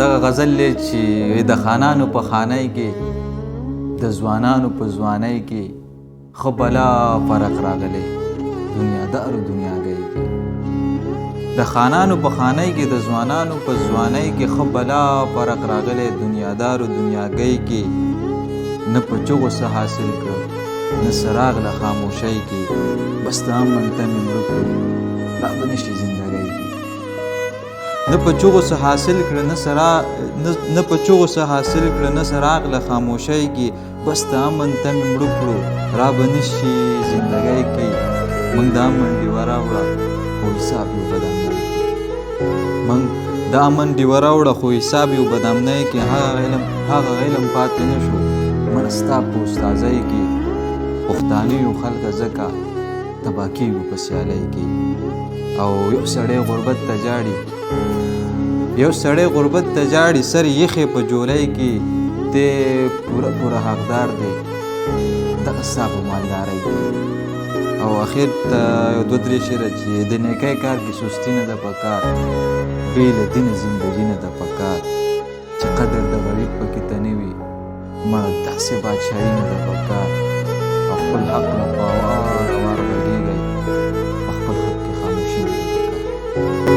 دغه غزل دی چې د خانانو په خانۍ کې د ځوانانو په ځوانۍ کې ښه بلا فرق راغلی دنیادارو دنیاګۍ کې د خانانو په خانۍ کې د ځوانانو په ځوانۍ کې ښه بلا فرق راغلی دنیادارو دنیاګۍ کې نه په چغو څه حاصل کړه نه څراغ له خاموشۍ کې بس د امن ته مې مړه کړو را به نشي زندګۍ کې نه په چغو څه حاصل کړه نه په چغو څه حاصل کړه نه څراغ له خاموشۍ کې بس د امن ته مې مړه کړو را به نشي زندګۍ کې موږ د امن ډیوه راوړه خو حساب یو بدامنۍ کې موږ د امن ډیوه راوړه خو حساب یو بدامنۍ کې هغه علم پاتې نه شو مړه ستا په استازۍ کې پښتانه یو خلکه ځکه تباه کېږو په سیالۍ کې او یو سړی غربت ته جاړي سر یخې په جولۍ کې دی پوره حقدار دی دغه ستا په مالدارۍ کې او اخر ته یو دوه درې شعره چې د نیکۍ کار کې سستي نه ده پکار بې له دینه زندګي نه ده پکار چې قدر د غریب پکې ته نه وي مړه داسې بادشاهي نه ده پکار او خپل حق له په وار غږېږئ په خپل حق کې خاموشي نه ده پکار